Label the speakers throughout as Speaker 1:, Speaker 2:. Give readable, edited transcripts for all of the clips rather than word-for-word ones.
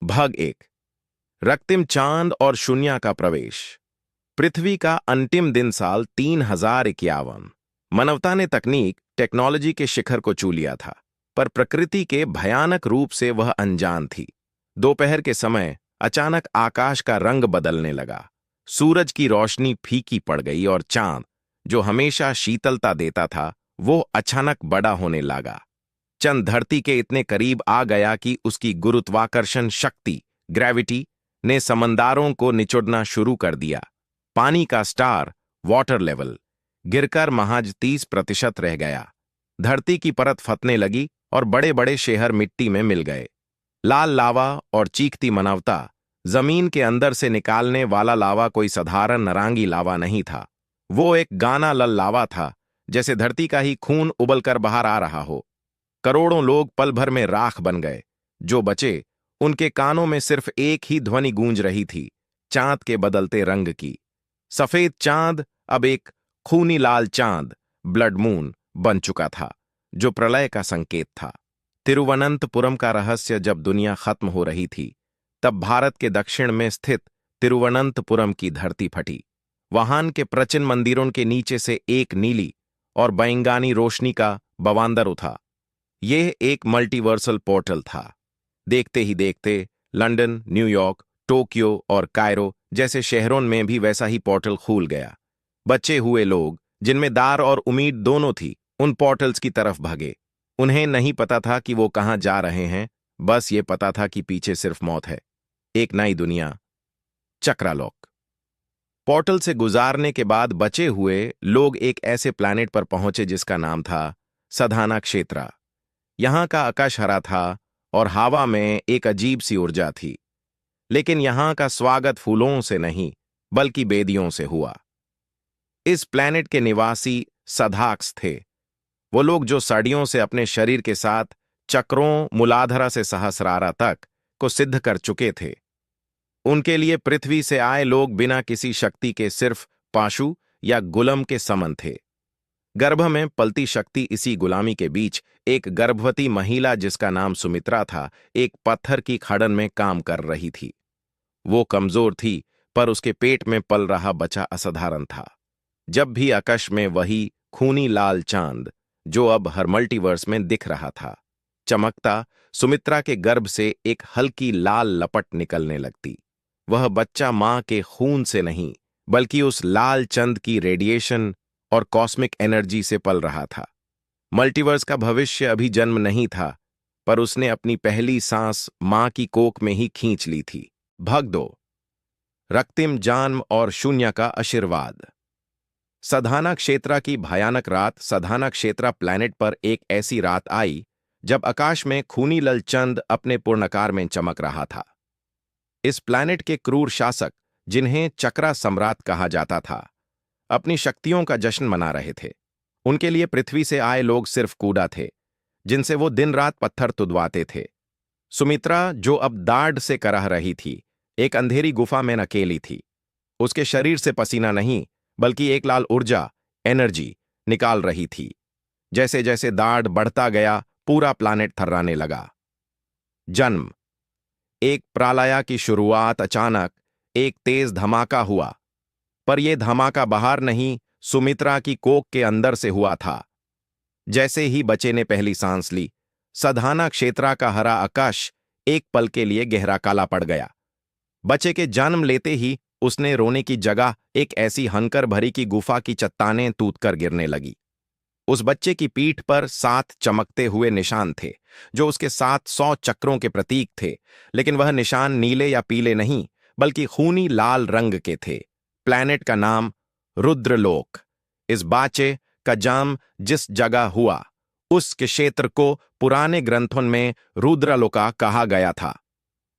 Speaker 1: भाग 1। रক্তিम चांद और शून्य का प्रवेश। पृथ्वी का अंतिम दिन साल 3051। मानवता ने टेक्नोलॉजी के शिखर को छू लिया था, पर प्रकृति के भयानक रूप से वह अनजान थी। दोपहर के समय अचानक आकाश का रंग बदलने लगा। सूरज की रोशनी फीकी पड़ गई और चांद, जो हमेशा शीतलता देता था, वो अचानक बड़ा होने लगा। चंद धरती के इतने करीब आ गया कि उसकी गुरुत्वाकर्षण शक्ति, ग्रेविटी, ने समंदरों को निचोड़ना शुरू कर दिया। पानी का स्टार, वाटर लेवल, गिरकर महज 30% रह गया। धरती की परत फटने लगी और बड़े बड़े शहर मिट्टी में मिल गए। लाल लावा और चीखती मानवता। जमीन के अंदर से निकालने वाला लावा कोई साधारण नारंगी लावा नहीं था। वो एक गाना लल लावा था, जैसे धरती का ही खून उबलकर बाहर आ रहा हो। करोड़ों लोग पल भर में राख बन गए। जो बचे, उनके कानों में सिर्फ एक ही ध्वनि गूंज रही थी, चांद के बदलते रंग की। सफेद चांद अब एक खूनी लाल चांद, ब्लड मून, बन चुका था, जो प्रलय का संकेत था। तिरुवनंतपुरम का रहस्य। जब दुनिया खत्म हो रही थी, तब भारत के दक्षिण में स्थित तिरुवनंतपुरम की धरती फटी। वहां के प्राचीन मंदिरों के नीचे से एक नीली और बैंगनी रोशनी का बवांदर उठा। यह एक मल्टीवर्सल पोर्टल था। देखते ही देखते लंदन, न्यूयॉर्क, टोक्यो और कायरो जैसे शहरों में भी वैसा ही पोर्टल खुल गया। बचे हुए लोग, जिनमें दार और उम्मीद दोनों थी, उन पोर्टल्स की तरफ भागे। उन्हें नहीं पता था कि वो कहां जा रहे हैं, बस ये पता था कि पीछे सिर्फ मौत है। एक नई दुनिया, चक्रालोक। पोर्टल से गुजारने के बाद बचे हुए लोग एक ऐसे प्लैनेट पर पहुंचे जिसका नाम था सधाना क्षेत्र। यहां का आकाश हरा था और हवा में एक अजीब सी ऊर्जा थी। लेकिन यहां का स्वागत फूलों से नहीं, बल्कि बेदियों से हुआ। इस प्लैनेट के निवासी सदाक्स थे, वो लोग जो सदियों से अपने शरीर के साथ चक्रों, मूलाधारा से सहस्रारा तक को सिद्ध कर चुके थे। उनके लिए पृथ्वी से आए लोग बिना किसी शक्ति के सिर्फ पाशु या गुलाम के समान थे। गर्भ में पलती शक्ति। इसी गुलामी के बीच एक गर्भवती महिला, जिसका नाम सुमित्रा था, एक पत्थर की खड़न में काम कर रही थी। वो कमजोर थी, पर उसके पेट में पल रहा बच्चा असाधारण था। जब भी आकाश में वही खूनी लाल चांद, जो अब हर मल्टीवर्स में दिख रहा था, चमकता, सुमित्रा के गर्भ से एक हल्की लाल लपट निकलने लगती। वह बच्चा मां के खून से नहीं, बल्कि उस लाल चंद की रेडिएशन और कॉस्मिक एनर्जी से पल रहा था। मल्टीवर्स का भविष्य अभी जन्म नहीं था, पर उसने अपनी पहली सांस मां की कोख में ही खींच ली थी। भाग 2। रক্তিम जन्म और शून्य का आशीर्वाद। सधाना क्षेत्र की भयानक रात। सधाना क्षेत्र प्लैनेट पर एक ऐसी रात आई जब आकाश में खूनी लल चंद अपने पूर्णाकार में चमक रहा था। इस प्लैनेट के क्रूर शासक, जिन्हें चक्रा सम्राट कहा जाता था, अपनी शक्तियों का जश्न मना रहे थे। उनके लिए पृथ्वी से आए लोग सिर्फ कूड़ा थे, जिनसे वो दिन रात पत्थर तुदवाते थे। सुमित्रा, जो अब दाढ़ से करह रही थी, एक अंधेरी गुफा में अकेली थी। उसके शरीर से पसीना नहीं, बल्कि एक लाल ऊर्जा, एनर्जी, निकाल रही थी। जैसे जैसे दाढ़ बढ़ता गया, पूरा प्लानेट थर्राने लगा। जन्म। एक प्रलय की शुरुआत। अचानक एक तेज धमाका हुआ, पर यह धमाका बाहर नहीं, सुमित्रा की कोख के अंदर से हुआ था। जैसे ही बच्चे ने पहली सांस ली, सधाना क्षेत्र का हरा आकाश एक पल के लिए गहरा काला पड़ गया। बच्चे के जन्म लेते ही उसने रोने की जगह एक ऐसी हंकर भरी की गुफा की चट्टानें टूटकर गिरने लगी। उस बच्चे की पीठ पर 7 चमकते हुए निशान थे, जो उसके 700 चक्रों के प्रतीक थे। लेकिन वह निशान नीले या पीले नहीं, बल्कि खूनी लाल रंग के थे। प्लैनेट का नाम रुद्रलोक। इस बच्चे का जन्म जिस जगह हुआ, उस क्षेत्र को पुराने ग्रंथों में रुद्रलोका कहा गया था।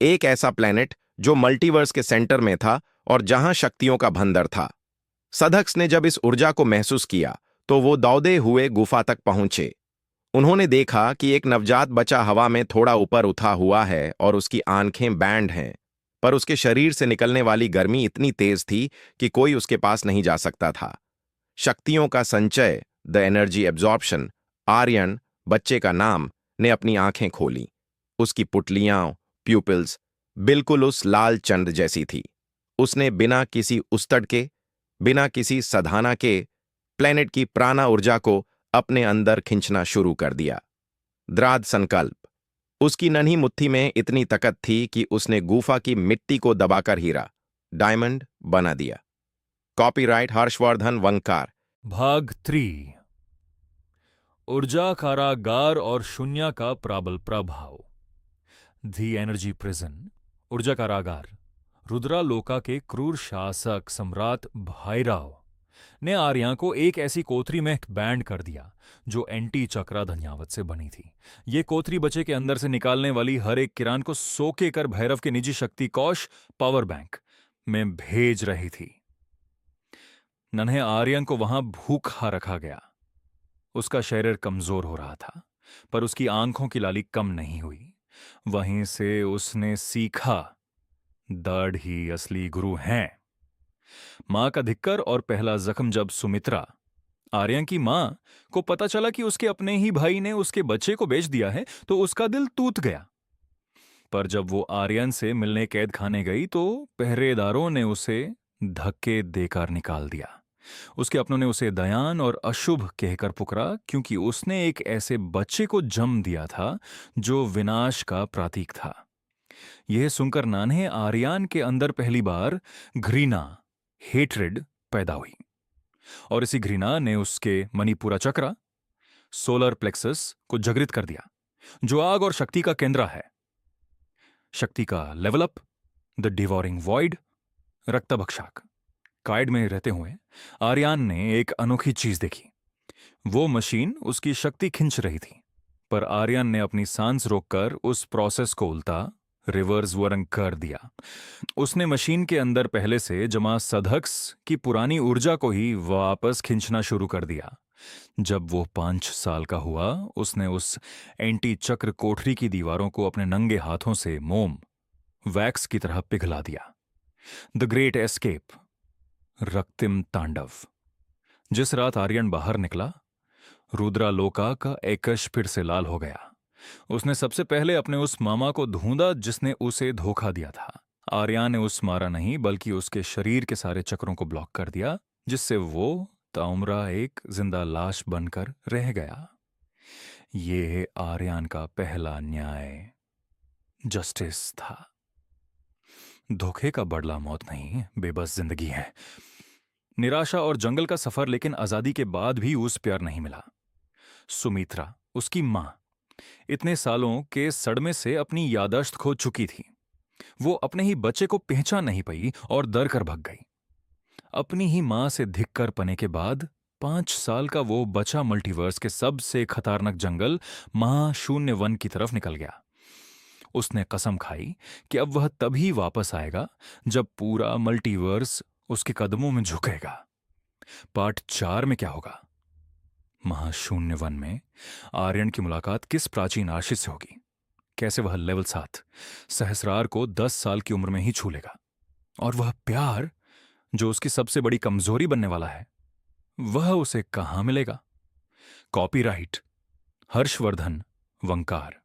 Speaker 1: एक ऐसा प्लैनेट जो मल्टीवर्स के सेंटर में था और जहां शक्तियों का भंडार था। सदक्स ने जब इस ऊर्जा को महसूस किया, तो वो दौड़े हुए गुफा तक पहुंचे। उन्होंने देखा कि एक नवजात बच्चा हवा में थोड़ा ऊपर उठा हुआ है और उसकी आंखें बैंड हैं, पर उसके शरीर से निकलने वाली गर्मी इतनी तेज थी कि कोई उसके पास नहीं जा सकता था। शक्तियों का संचय, द एनर्जी एब्जॉर्प्शन। आर्यन, बच्चे का नाम, ने अपनी आंखें खोली। उसकी पुतलियां, प्यूपिल्स, बिल्कुल उस लाल चंद्र जैसी थी। उसने बिना किसी उस्तड़ के, बिना किसी साधना के प्लेनेट की प्राणा ऊर्जा को अपने अंदर खींचना शुरू कर दिया। दृढ़ संकल्प। उसकी नन्ही मुट्ठी में इतनी ताकत थी कि उसने गुफा की मिट्टी को दबाकर हीरा, डायमंड बना दिया। कॉपीराइट हर्षवर्धन वंकार।
Speaker 2: भाग 3। ऊर्जा कारागार और शून्य का प्रबल प्रभाव। दी एनर्जी प्रिजन, ऊर्जा कारागार, रुद्रालोका के क्रूर शासक सम्राट भैरव ने आर्या को एक ऐसी कोठरी में बैंड कर दिया जो एंटी चक्रा धन्यावत से बनी थी। ये कोठरी बच्चे के अंदर से निकालने वाली हर एक किरण को सोके कर भैरव के निजी शक्ति कोष पावर बैंक में भेज रही थी। नन्हे आर्यन को वहां भूखा रखा गया। उसका शरीर कमजोर हो रहा था, पर उसकी आंखों की लाली कम नहीं हुई। वहीं से उसने सीखा, दर्द ही असली गुरु हैं। मां का धिक्कर और पहला जख्म। जब सुमित्रा, आर्यन की मां, को पता चला कि उसके अपने ही भाई ने उसके बच्चे को बेच दिया है तो उसका दिल टूट गया। पर जब वो आर्यन से मिलने कैद खाने गई तो पहरेदारों ने उसे धक्के देकर निकाल दिया। उसके अपनों ने उसे दयान और अशुभ कहकर पुकारा, क्योंकि उसने एक ऐसे बच्चे को जन्म दिया था जो विनाश का प्रतीक था। यह सुनकर नान्हे आर्यन के अंदर पहली बार घृणा, हेट्रेड पैदा हुई, और इसी घृणा ने उसके मणिपुरा चक्र, सोलर प्लेक्सस को जागृत कर दिया, जो आग और शक्ति का केंद्र है। शक्ति का level up, the devouring void, रक्तभक्षक। कायड में रहते हुए आर्यन ने एक अनोखी चीज देखी। वो मशीन उसकी शक्ति खींच रही थी, पर आर्यन ने अपनी सांस रोककर उस प्रोसेस को उल्टा, रिवर्स वरंग कर दिया। उसने मशीन के अंदर पहले से जमा सधक्स की पुरानी ऊर्जा को ही वापस खींचना शुरू कर दिया। जब वो 5 साल का हुआ, उसने उस एंटी चक्र कोठरी की दीवारों को अपने नंगे हाथों से मोम, वैक्स की तरह पिघला दिया। द ग्रेट एस्केप, रक्तिम तांडव। जिस रात आर्यन बाहर निकला, रुद्रालोका का एकश फिर से लाल हो गया। उसने सबसे पहले अपने उस मामा को ढूंढा जिसने उसे धोखा दिया था। आर्यन ने उस मारा नहीं, बल्कि उसके शरीर के सारे चक्रों को ब्लॉक कर दिया, जिससे वो ताउम्रा एक जिंदा लाश बनकर रह गया। ये आर्यन का पहला न्याय, जस्टिस था। धोखे का बदला मौत नहीं, बेबस जिंदगी है। निराशा और जंगल का सफर, लेकिन आजादी के बाद भी उस प्यार नहीं मिला। सुमित्रा, उसकी मां, इतने सालों के सदमे से अपनी याददाश्त खो चुकी थी। वो अपने ही बच्चे को पहचान नहीं पाई और डर कर भाग गई। अपनी ही मां से धिक्कार पने के बाद 5 साल का वो बचा मल्टीवर्स के सबसे खतरनाक जंगल महाशून्य वन की तरफ निकल गया। उसने कसम खाई कि अब वह तभी वापस आएगा जब पूरा मल्टीवर्स उसके कदमों में झुकेगा। पार्ट 4 में क्या होगा? महाशून्य वन में आर्यन की मुलाकात किस प्राचीन आशिष से होगी? कैसे वह लेवल 7 सहस्रार को 10 साल की उम्र में ही छू लेगा? और वह प्यार जो उसकी सबसे बड़ी कमजोरी बनने वाला है, वह उसे कहां मिलेगा? कॉपीराइट हर्षवर्धन वंकार।